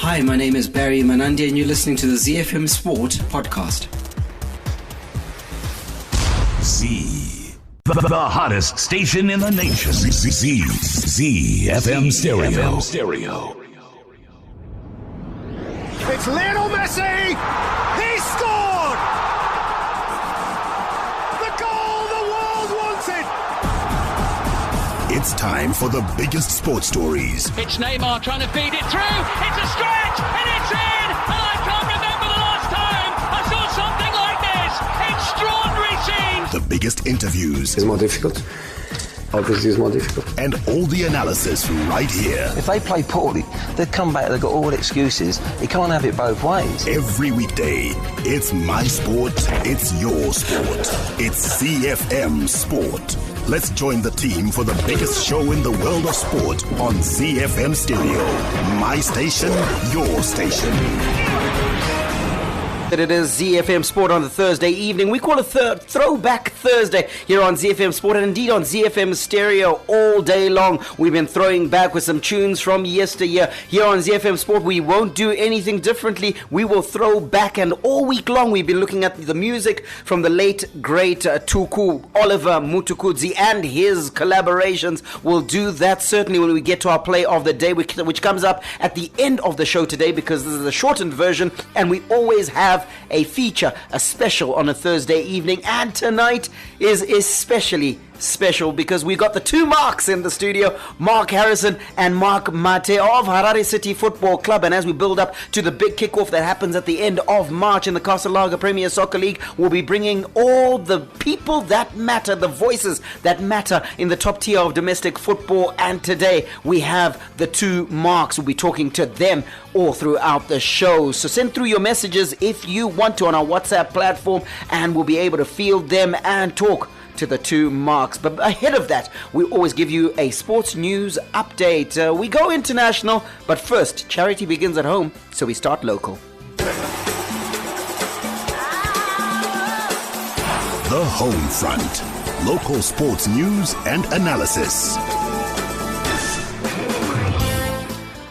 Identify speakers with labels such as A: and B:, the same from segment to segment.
A: Hi, my name is Barry Manandi and you're listening to the ZFM Sport podcast.
B: Z, the hottest station in the nation. ZFM Stereo.
C: It's Lionel Messi! He scored! The goal the world wanted!
D: It's time for the biggest sports stories.
E: It's Neymar trying to feed it through. It's a stretch and it's in! And I can't remember the last time I saw something like this. Extraordinary scenes!
D: The biggest interviews.
F: It's more difficult. Obviously, it's more difficult.
D: And all the analysis right here.
G: If they play poorly, they come back, they've got all the excuses. You can't have it both ways.
D: Every weekday, it's my sport, it's your sport. It's CFM Sport. Let's join the team for the biggest show in the world of sport on CFM Stereo. My station, your station.
A: It is ZFM Sport on the Thursday evening. We call it Throwback Thursday here on ZFM Sport and indeed on ZFM Stereo all day long. We've been throwing back with some tunes from yesteryear. Here on ZFM Sport, we won't do anything differently. We will throw back, and all week long we've been looking at the music from the late, great Tuku, Oliver Mutukudzi, and his collaborations. We'll do that certainly when we get to our play of the day, which comes up at the end of the show today, because this is a shortened version, and we always have a feature, a special on a Thursday evening, and tonight is especially special because we got the two Marks in the studio, Mark Harrison and Mark Mathe of Harare City Football Club. And as we build up to the big kickoff that happens at the end of March in the Castle Lager Premier Soccer League, we'll be bringing all the people that matter, the voices that matter in the top tier of domestic football. And today we have the two Marks. We'll be talking to them all throughout the show. So send through your messages if you want to on our WhatsApp platform, and we'll be able to field them and talk to the two Marks. But ahead of that, we always give you a sports news update. We go international, but first, charity begins at home, so we start local.
D: The Home Front. Local sports news and analysis.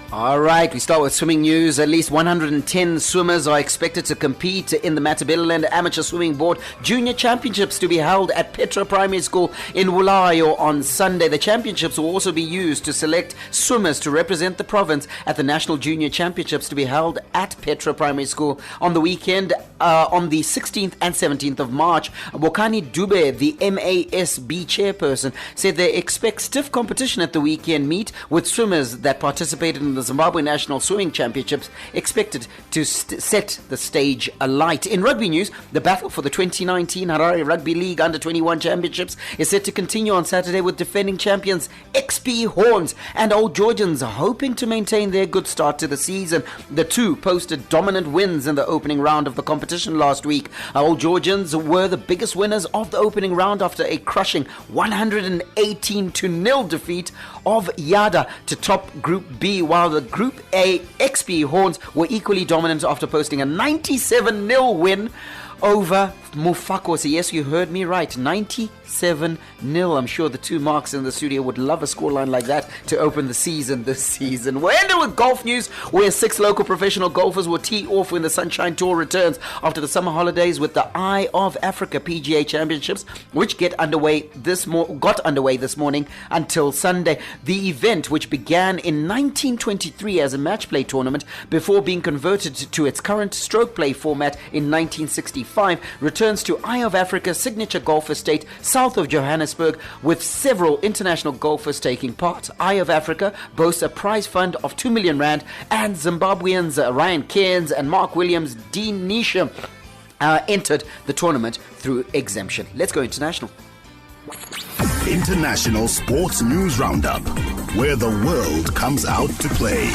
A: All right, we start with swimming news. At least 110 swimmers are expected to compete in the Matabeleland Amateur Swimming Board Junior Championships to be held at Petra Primary School in Bulawayo on Sunday. The championships will also be used to select swimmers to represent the province at the National Junior Championships to be held at Petra Primary School on the weekend on the 16th and 17th of March. Bokani Dube, the MASB chairperson, said they expect stiff competition at the weekend meet, with swimmers that participated in the Zimbabwe National Swimming Championships expected to set the stage alight. In rugby news, the battle for the 2019 Harare Rugby League Under-21 Championships is set to continue on Saturday, with defending champions XP Horns and Old Georgians hoping to maintain their good start to the season. The two posted dominant wins in the opening round of the competition last week. Old Georgians were the biggest winners of the opening round after a crushing 118-0 defeat of Yada to top Group B, while the Group A XP Horns were equally dominant after posting a 97-0 win over Mufakos. Yes, you heard me right, 97-0. I'm sure the two Marks in the studio would love a scoreline like that to open the season this season. We're ending with golf news, where 6 local professional golfers will tee off when the Sunshine Tour returns after the summer holidays with the Eye of Africa PGA Championships, which got underway this morning until Sunday. The event, which began in 1923 as a match play tournament before being converted to its current stroke play format in 1965, returns to Eye of Africa's signature golf estate south of Johannesburg, with several international golfers taking part. Eye of Africa boasts a prize fund of 2 million rand, and Zimbabweans Ryan Cairns and Mark Williams Dean Nisha entered the tournament through exemption. Let's go international.
D: International Sports News Roundup, where the world comes out to play.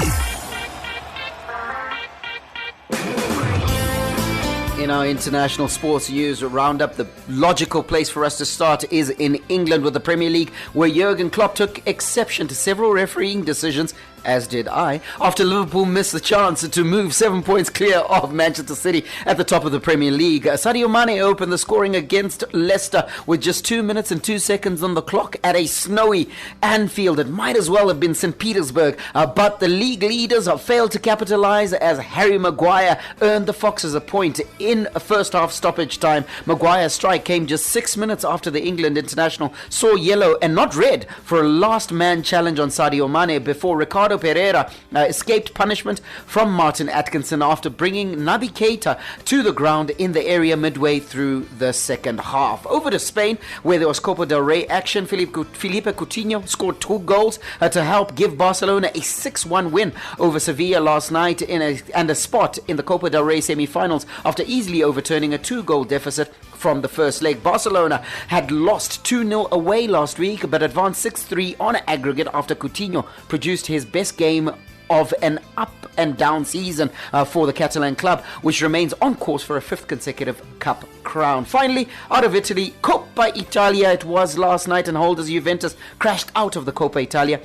A: In our international sports news roundup, the logical place for us to start is in England with the Premier League, where Jurgen Klopp took exception to several refereeing decisions as did I, after Liverpool missed the chance to move 7 points clear of Manchester City at the top of the Premier League. Sadio Mane opened the scoring against Leicester with just 2 minutes and 2 seconds on the clock at a snowy Anfield. It might as well have been St. Petersburg, but the league leaders have failed to capitalise as Harry Maguire earned the Foxes a point in a first half stoppage time. Maguire's strike came just 6 minutes after the England international saw yellow and not red for a last man challenge on Sadio Mane before Ricardo Pereira escaped punishment from Martin Atkinson after bringing Naby Keita to the ground in the area midway through the second half. Over to Spain, where there was Copa del Rey action. Felipe Coutinho scored 2 goals to help give Barcelona a 6-1 win over Sevilla last night and a spot in the Copa del Rey semi-finals after easily overturning a 2-goal deficit from the first leg. Barcelona had lost 2-0 away last week but advanced 6-3 on aggregate after Coutinho produced his best game of an up and down season for the Catalan club, which remains on course for a 5th consecutive cup crown. Finally, out of Italy, Coppa Italia it was last night, and holders Juventus crashed out of the Coppa Italia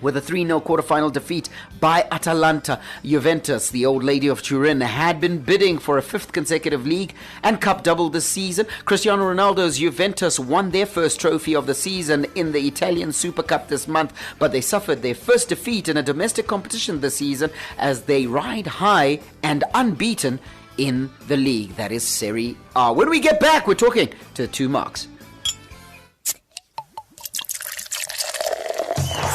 A: with a 3-0 quarter-final defeat by Atalanta. Juventus, the old lady of Turin, had been bidding for a 5th consecutive league and cup double this season. Cristiano Ronaldo's Juventus won their first trophy of the season in the Italian Super Cup this month, but they suffered their first defeat in a domestic competition this season as they ride high and unbeaten in the league. That is Serie A. When we get back, we're talking to 2 Marks.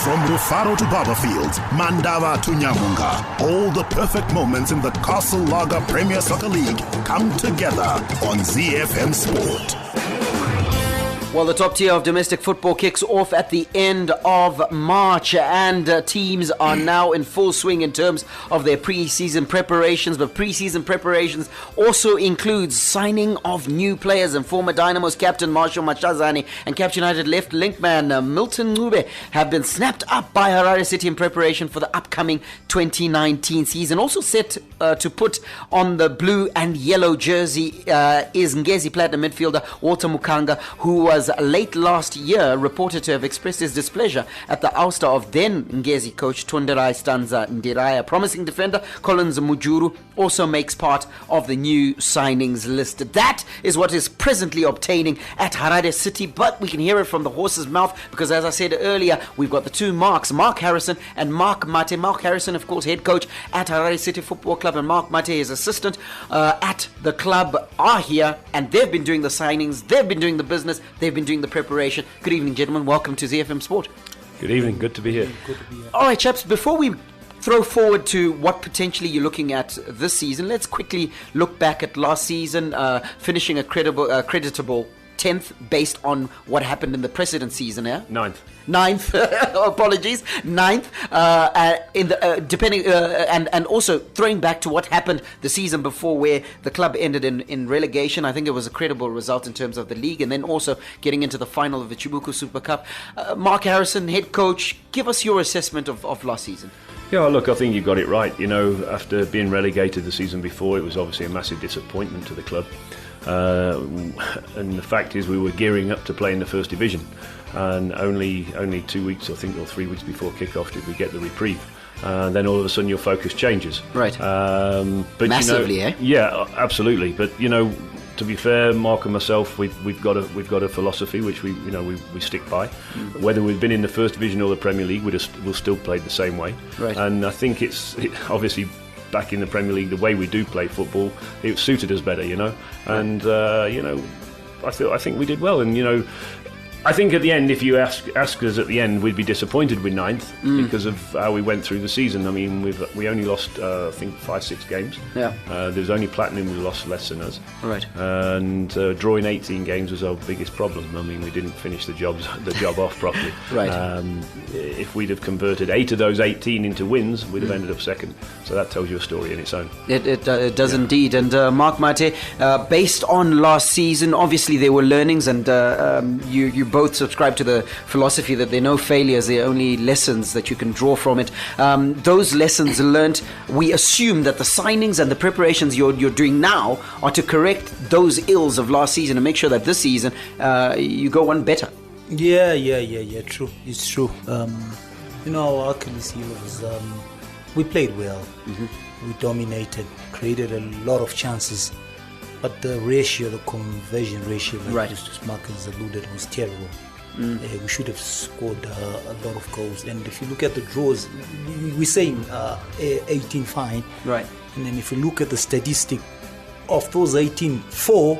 D: From Rufaro to Barberfield, Mandava to Nyamunga, all the perfect moments in the Castle Lager Premier Soccer League come together on ZFM Sport.
A: Well, the top tier of domestic football kicks off at the end of March, and teams are now in full swing in terms of their pre-season preparations. But pre-season preparations also includes signing of new players, and former Dynamo's captain Marshall Machazane and Captain United left linkman Milton Ngube have been snapped up by Harare City in preparation for the upcoming 2019 season. Also set to put on the blue and yellow jersey is Ngezi Platinum midfielder Walter Mukanga, who was late last year reported to have expressed his displeasure at the ouster of then Ngezi coach Tunderai Stanza Ndiraya. Promising defender Collins Mujuru also makes part of the new signings listed. That is what is presently obtaining at Harare City, but we can hear it from the horse's mouth because, as I said earlier, we've got the 2 Marks, Mark Harrison and Mark Mathe. Mark Harrison, of course, head coach at Harare City Football Club, and Mark Mathe is assistant at the club, are here, and they've been doing the signings, they've been doing the business, they've been doing the preparation. Good evening, gentlemen. Welcome to ZFM Sport.
H: Good evening. Good to be here.
A: All right, chaps, before we throw forward to what potentially you're looking at this season, let's quickly look back at last season, finishing a creditable 10th based on what happened in the precedent season. 9th, apologies, 9th, in the depending, and also throwing back to what happened the season before, where the club ended in relegation. I think it was a credible result in terms of the league, and then also getting into the final of the Chibuku Super Cup. Mark Harrison, head coach, give us your assessment of last season.
H: Yeah, look, I think you got it right. You know, after being relegated the season before, it was obviously a massive disappointment to the club. And the fact is, we were gearing up to play in the First Division, and only 2 weeks, I think, or 3 weeks before kick-off did we get the reprieve. Then all of a sudden your focus changes.
A: Right.
H: But
A: massively,
H: you know, Yeah, absolutely. But you know, to be fair, Mark and myself, we've got a philosophy which we stick by. Whether we've been in the First Division or the Premier League, we'll still play the same way.
A: Right.
H: And I think it's obviously, back in the Premier League, the way we do play football, it suited us better, you know. And you know, I think we did well. And you know, I think at the end, if you ask us at the end, we'd be disappointed with 9th because of how we went through the season. I mean, we only lost, I think, 5-6 games. Yeah. There's only Platinum who lost less than us.
A: Right.
H: And drawing 18 games was our biggest problem. I mean, we didn't finish the job off properly.
A: Right.
H: If we'd have converted 8 of those 18 into wins, we'd have ended up second. So that tells you a story in its own.
A: It does indeed. And Mark Mathe, based on last season, obviously there were learnings, and you both subscribe to the philosophy that there are no failures, there are only lessons that you can draw from it. Those lessons learnt, we assume that the signings and the preparations you're doing now are to correct those ills of last season and make sure that this season you go one better.
I: Yeah, true. It's true. Our Achilles heel was we played well. We dominated, created a lot of chances, but the conversion ratio, like Mr. Marcus alluded, was terrible. We should have scored a lot of goals. And if you look at the draws, we're saying 18 fine.
A: Right.
I: And then if you look at the statistic of those 18, 4,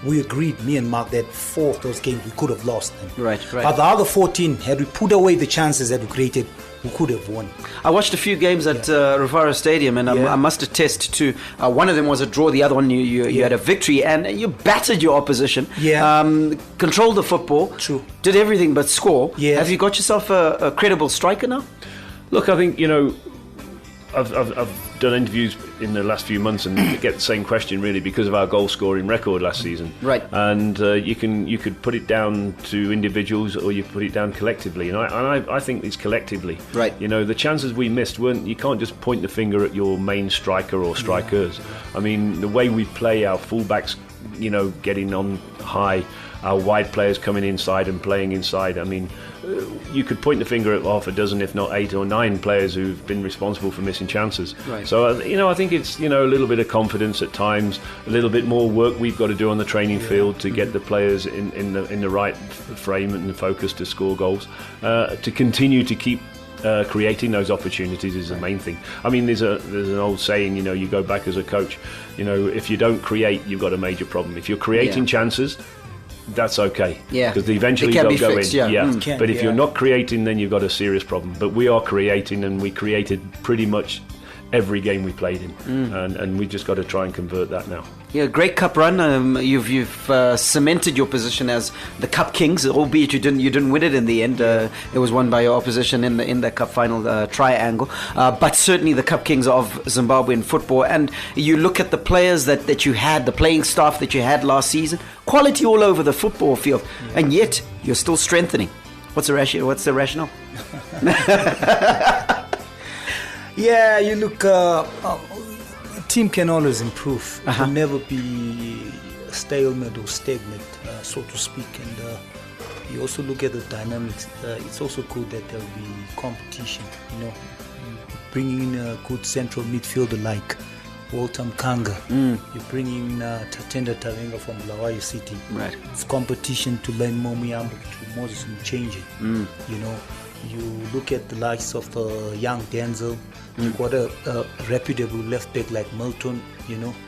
I: we agreed, me and Mark, that 4 of those games we could have lost them.
A: Right.
I: But the other 14, had we put away the chances that we created, we could have won.
A: I watched a few games at Harare Stadium, and I must attest to one of them was a draw, the other one you had a victory, and you battered your opposition. Controlled the football.
I: True.
A: Did everything but score.
I: Yes.
A: Have you got yourself a credible striker now?
H: Look, I think I've done interviews in the last few months and get the same question really because of our goal scoring record last season.
A: Right.
H: And you could put it down to individuals or you put it down collectively. And I think it's collectively.
A: Right.
H: The chances we missed weren't. You can't just point the finger at your main striker or strikers. I mean, the way we play, our fullbacks, getting on high, our wide players coming inside and playing inside. I mean, you could point the finger at half a dozen, if not 8 or 9 players who've been responsible for missing chances.
A: Right.
H: So, I think it's, a little bit of confidence at times, a little bit more work we've got to do on the training field to get the players in the right frame and focus to score goals, to continue to keep creating those opportunities is the main thing. I mean, there's an old saying, you go back as a coach, if you don't create, you've got a major problem. If you're creating chances, that's okay.
A: Yeah.
H: Because eventually they'll go
A: fixed,
H: in. But if you're not creating, then you've got a serious problem. But we are creating, and we created pretty much every game we played in, and we just got to try and convert that now.
A: Yeah, great cup run. You've cemented your position as the Cup Kings, albeit you didn't win it in the end. It was won by your opposition in the Cup final triangle. But certainly the Cup Kings of Zimbabwean football. And you look at the players that you had, the playing staff that you had last season, quality all over the football field, and yet you're still strengthening. What's the rationale?
I: Yeah, you look. A team can always improve. It will never be a stalemate or stagnant, so to speak. And you also look at the dynamics. It's also good that there will be competition. You bringing in a good central midfielder like Walter Mkanga. You bring in Tatenda Tavenga from Harare City.
A: Right.
I: It's competition to learn Momuyambo, to Moses Mchenji. You look at the likes of the young Denzel. You've got a reputable left back like Milton,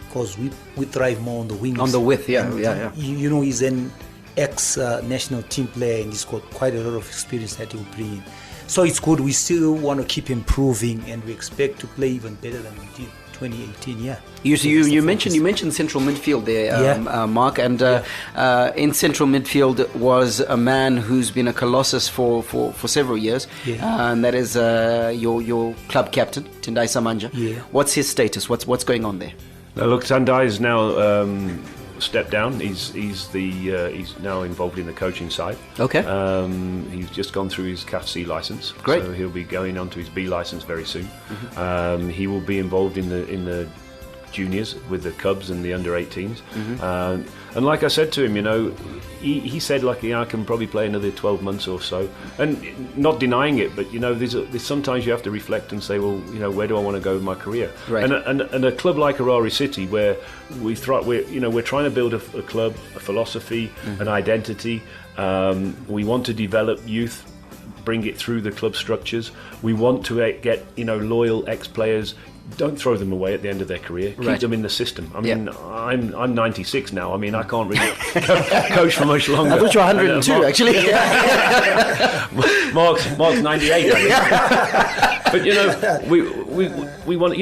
I: because we thrive more on the wings.
A: On the width, yeah.
I: He's an ex-national team player, and he's got quite a lot of experience that he'll bring in. So it's good. We still want to keep improving, and we expect to play even better than we did 2018. Yeah.
A: You mentioned central midfield there, Mark, and in central midfield was a man who's been a colossus for several years, and that is your club captain Tendai Samanja.
I: Yeah.
A: What's his status? What's going on there?
H: Look, Tendai is now stepped down. He's now involved in the coaching side.
A: Okay.
H: He's just gone through his CAF C license.
A: Great.
H: So he'll be going on to his B license very soon. He will be involved in the juniors with the Cubs and the under 18s. And like I said to him, he said, I can probably play another 12 months or so, and not denying it, but there's sometimes you have to reflect and say, well, where do I want to go with my career?
A: Right.
H: And a club like Harare City, where we're trying to build a club, a philosophy, an identity. We want to develop youth, bring it through the club structures. We want to get loyal ex-players. Don't throw them away at the end of their career. Keep them in the system. I mean, I'm 96 now. I mean, I can't really coach for much longer.
A: I thought you were 102, actually.
H: Mark's 98. But we want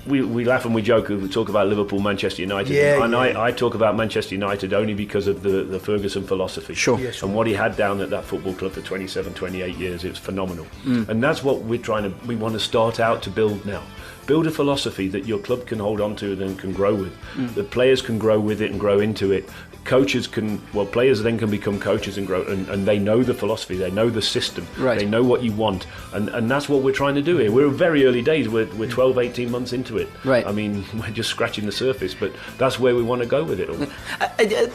H: we laugh and we joke. We talk about Liverpool, Manchester United, I talk about Manchester United only because of the Ferguson philosophy.
A: Sure.
H: And what he had down at that football club for 27, 28 years, it was phenomenal. And that's what we want to start out to build now. build a philosophy that your club can hold on to and can grow with. The players can grow with it and grow into it. Players then can become coaches and grow, and they know the philosophy, they know the system, they know what you want, and that's what we're trying to do here. We're very early days, we're 12, 18 months into it.
A: Right.
H: I mean, we're just scratching the surface, but that's where we want to go with it all.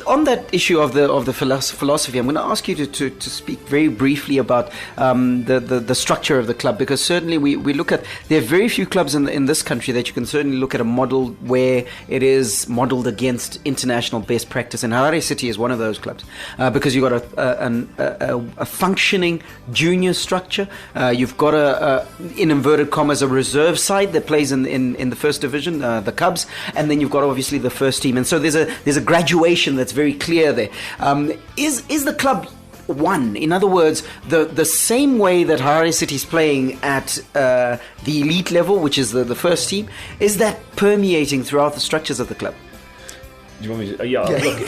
A: On that issue of the philosophy, I'm going to ask you to speak very briefly about the structure of the club, because certainly we look at, there are very few clubs in this country that you can certainly look at a model where it is modelled against international best practice, and Harare City is one of those clubs, because you've got a functioning junior structure. You've got in inverted commas, a reserve side that plays in the first division, the Cubs, and then you've got obviously the first team, and so there's a graduation that's very clear there. Is the club one? In other words, the same way that Harare City is playing at the elite level, which is the first team, is that permeating throughout the structures of the club?
H: Do you want me to? Look,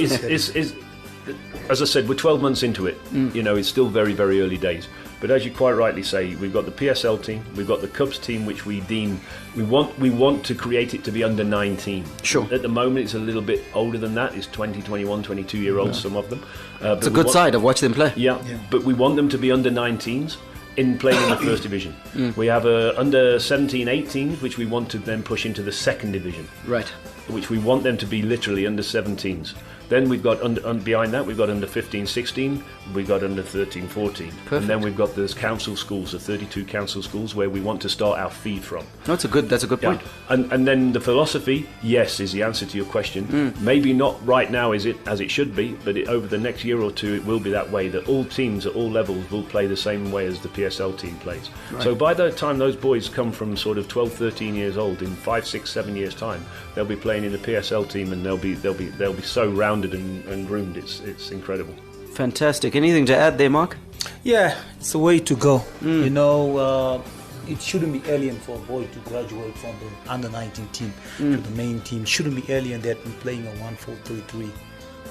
H: as I said, we're 12 months into it. It's still very, very early days. But as you quite rightly say, we've got the PSL team, we've got the Cubs team, which we deem we want to create it to be under 19.
A: Sure.
H: At the moment, it's a little bit older than that. It's 20, 21, 22-year-olds, some of them.
A: It's a good side. I've watched them play.
H: Yeah, but we want them to be under 19s. In playing in the first division. We have under 17, 18s, which we want to then push into the second division.
A: Right.
H: Which we want them to be literally under 17s. Then we've got behind that, we've got under 15, 16, we've got under 13, 14.
A: Perfect.
H: And then we've got those council schools, the 32 council schools, where we want to start our feed from.
A: That's a good point.
H: And then the philosophy, yes, is the answer to your question. Maybe not right now as it should be, but over the next year or two, it will be that way, that all teams at all levels will play the same way as the PSL team plays. Right. So by the time those boys come from sort of 12, 13 years old, in 5, 6, 7 years' time, they'll be playing in the PSL team, and they'll be so rounded and groomed. It's incredible.
A: Fantastic. Anything to add there, Mark?
I: Yeah, it's a way to go. It shouldn't be alien for a boy to graduate from the under-19 team to the main team. Shouldn't be alien that we're playing a 1-4-3-3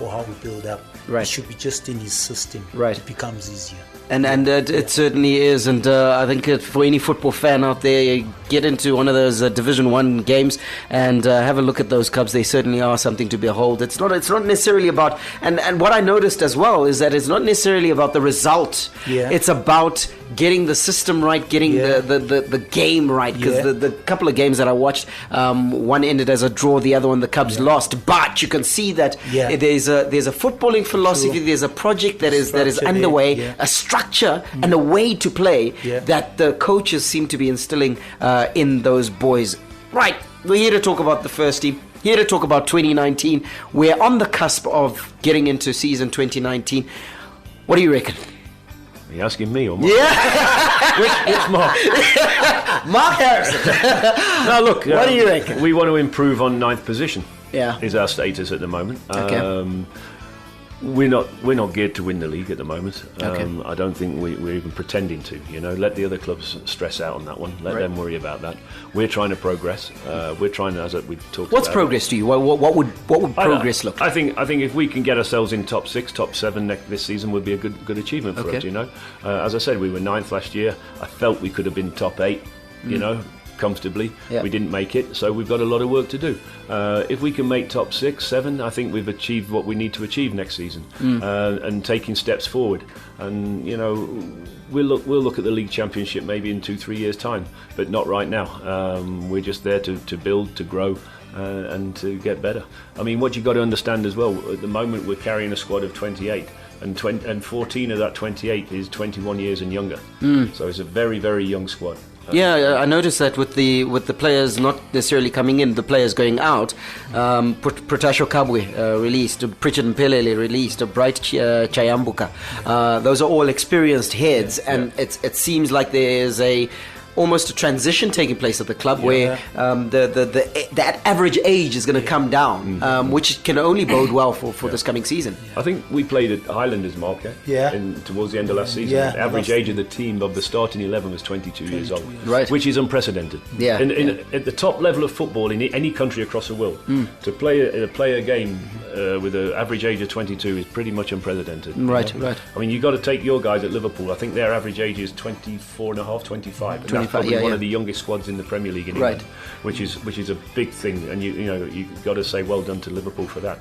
I: or how we build up.
A: Right.
I: It should be just in his system.
A: Right.
I: It becomes easier.
A: And it certainly is, and I think for any football fan out there, get into one of those Division 1 games and have a look at those Cubs. They certainly are something to behold. It's not necessarily about, and what I noticed as well is that it's not necessarily about the result.
I: Yeah.
A: It's about getting the system right, getting the game right, because the couple of games that I watched, one ended as a draw, the other one the Cubs lost, but you can see that there's a footballing philosophy, there's a project that is underway, a structure and a way to play that the coaches seem to be instilling in those boys. Right, we're here to talk about the first team, here to talk about 2019. We're on the cusp of getting into season 2019. What do you reckon?
H: Are you asking me or Mark?
A: Yeah.
H: Which Mark?
A: Mark Harrison.
H: Now look,
A: what do you reckon?
H: We want to improve on 9th position.
A: Yeah.
H: Is our status at the moment.
A: Okay.
H: We're not geared to win the league at the moment.
A: Okay.
H: I don't think we're even pretending to. Let the other clubs stress out on that one. Let them worry about that. We're trying to progress. We're trying to, as we've talked
A: What's
H: about.
A: progress to you? What would progress look like?
H: I think if we can get ourselves in top 6, top 7 this season would be a good achievement for us. As I said, we were 9th last year. I felt we could have been top 8. Comfortably. We didn't make it, so we've got a lot of work to do. If we can make top 6, 7, I think we've achieved what we need to achieve next season, and taking steps forward. And we'll look at the league championship maybe in 2-3 years' time, but not right now. We're just there to build, to grow, and to get better. I mean, what you've got to understand as well, at the moment we're carrying a squad of 28. And 14 of that 28 is 21 years and younger. So it's a very, very young squad.
A: Yeah, I noticed that with the players not necessarily coming in, the players going out. Protasho Kabwe released, Pritchard Mpelele released, Bright Chayambuka. Those are all experienced heads, and it seems like there's almost a transition taking place at the club where that average age is going to come down, which can only bode well for this coming season.
H: I think we played at Highlanders, Mark, towards the end of last season. The average age of the team of the starting 11 was 22 years old, which is unprecedented. At the top level of football in any country across the world, to play a game with an average age of 22 is pretty much unprecedented.
A: Right.
H: I mean, you've got to take your guys at Liverpool. I think their average age is 24 and a half, 25. And that's probably one of the youngest squads in the Premier League in England, which is a big thing. And you've got to say well done to Liverpool for that.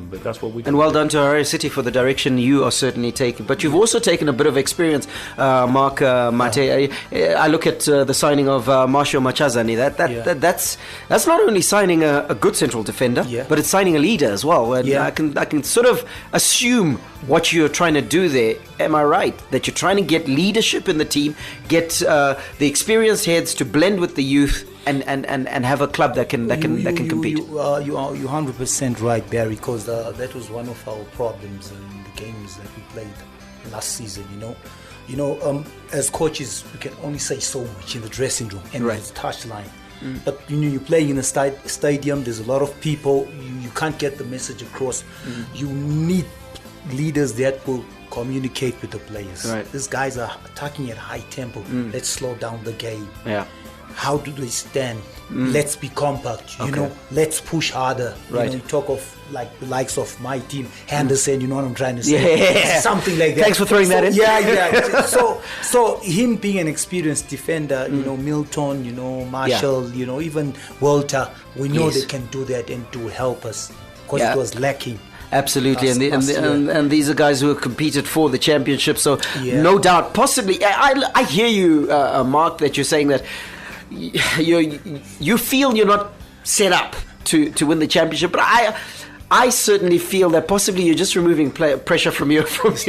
H: But that's what we do.
A: And well done to Harare City for the direction you are certainly taking. But you've also taken a bit of experience, Mark Mathe. I look at the signing of Marshall Machazani. That's not only signing a good central defender, but it's signing a leader as well. And I can sort of assume what you're trying to do there. Am I right? That you're trying to get leadership in the team, get the experienced heads to blend with the youth, and have a club that can compete.
I: You're 100% right, Barry, because that was one of our problems in the games that we played last season. As coaches, we can only say so much in the dressing room and the touchline. But you play in a stadium. There's a lot of people. You can't get the message across. You need leaders that will communicate with the players. These guys are attacking at high tempo. Let's slow down the game. How do they stand? Let's be compact. Let's push harder. You talk of like the likes of my team, Henderson. You know what I'm trying to say? Something like that.
A: Thanks for throwing that in.
I: So him being an experienced defender, Milton, Marshall, even Walter, we know they can do that and to help us because it was lacking.
A: Absolutely, and these are guys who have competed for the championship. So no doubt, possibly, I hear you, Mark, that you're saying that you feel you're not set up to win the championship, but I certainly feel that possibly you're just removing pressure from your players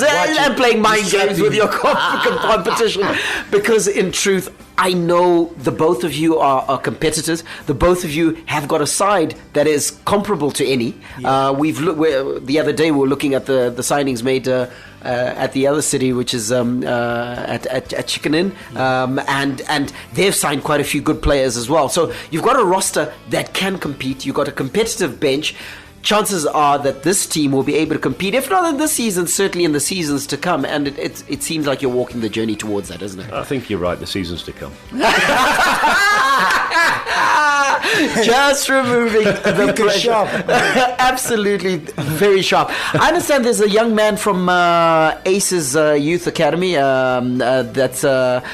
A: and playing mind games with your competition. Because in truth, I know the both of you are competitors. The both of you have got a side that is comparable to any. The other day we were looking at the signings made at the other city, which is at Chicken and they've signed quite a few good players as well. So you've got a roster that can compete. You've got a competitive bench. Chances are that this team will be able to compete, if not in this season, certainly in the seasons to come. And it seems like you're walking the journey towards that, isn't it?
H: I think you're right, the seasons to come.
A: Just removing the pressure. Absolutely, very sharp. I understand there's a young man from ACE's Youth Academy, that's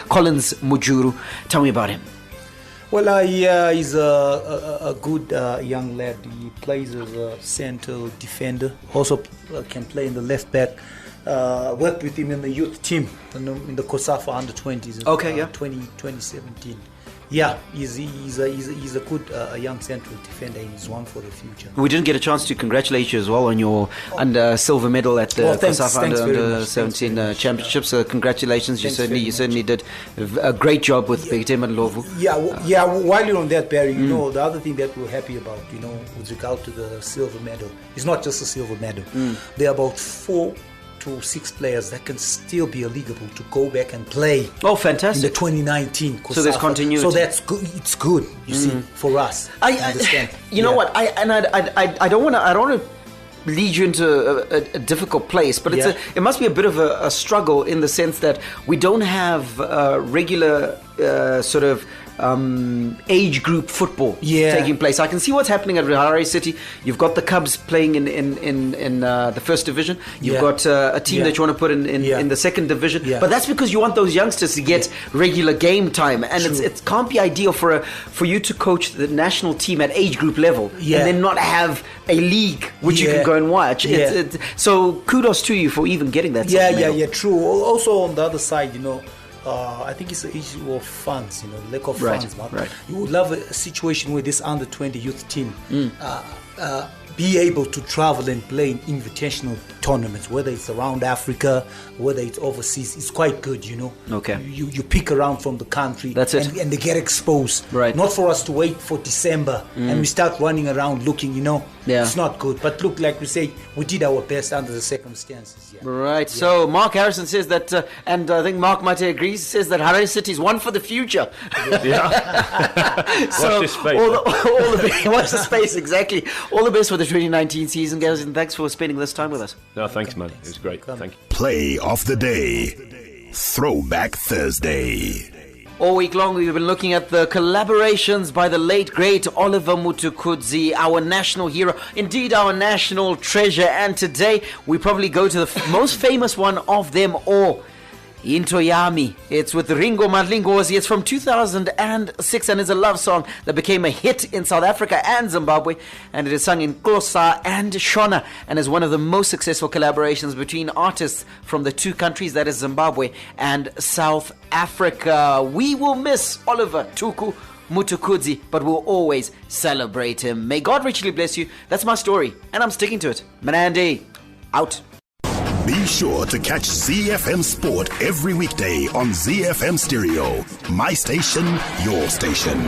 A: Collins Mujuru. Tell me about him.
I: Well, he's a good young lad. He plays as a central defender. Also can play in the left back. Worked with him in the youth team in the COSAFA under-20s in 2017. Yeah, he's a good young central defender. He's one for the future.
A: We didn't get a chance to congratulate you as well on your silver medal at the COSAFA under-17 championship. So congratulations! You certainly did a great job with Big and Lovu.
I: Yeah. While you're on that, Barry, the other thing that we're happy about, with regard to the silver medal, it's not just a silver medal. There are about 4 to 6 players that can still be eligible to go back and play.
A: Oh, fantastic!
I: In the 2019 COSAFA.
A: So there's continuity.
I: So that's good. It's good, you see, for us.
A: I understand. You know what? I don't want to lead you into a difficult place, but it must be a bit of a struggle in the sense that we don't have regular sort of age group football taking place. I can see what's happening at Harare City. You've got the Cubs playing in the first division. You've got a team that you want to put in the second division. But that's because you want those youngsters to get regular game time, and it can't be ideal for you to coach the national team at age group level and then not have a league which you can go and watch. So kudos to you for even getting that.
I: True. Also on the other side, I think it's an issue of funds, lack of funds.
A: Right.
I: You would love a situation where this under-20 youth team be able to travel and play in invitational tournaments, whether it's around Africa, whether it's overseas. It's quite good,
A: Okay.
I: You pick around from the country.
A: That's it.
I: And they get exposed.
A: Right.
I: Not for us to wait for December and we start running around looking, It's not good. But look, like we say, we did our best under the circumstances.
A: Right. So Mark Harrison says that, and I think Mark Mathe agrees, says that Harare City is one for the future. So
H: watch this space.
A: Watch the space, exactly. All the best for the 2019 season, guys, and thanks for spending this time with us.
H: No, thanks, man. It was great. Thank you.
D: Play of the day. Throwback Thursday.
A: All week long, we've been looking at the collaborations by the late, great Oliver Mutukudzi, our national hero, indeed our national treasure. And today, we probably go to the most famous one of them all, Into Yami. It's with Ringo Madlingozi. It's from 2006 and is a love song that became a hit in South Africa and Zimbabwe. And it is sung in Xhosa and Shona and is one of the most successful collaborations between artists from the two countries, that is Zimbabwe and South Africa. We will miss Oliver Tuku Mutukudzi, but we'll always celebrate him. May God richly bless you. That's my story, and I'm sticking to it. Manandi, out.
D: Be sure to catch ZFM Sport every weekday on ZFM Stereo. My station, your station.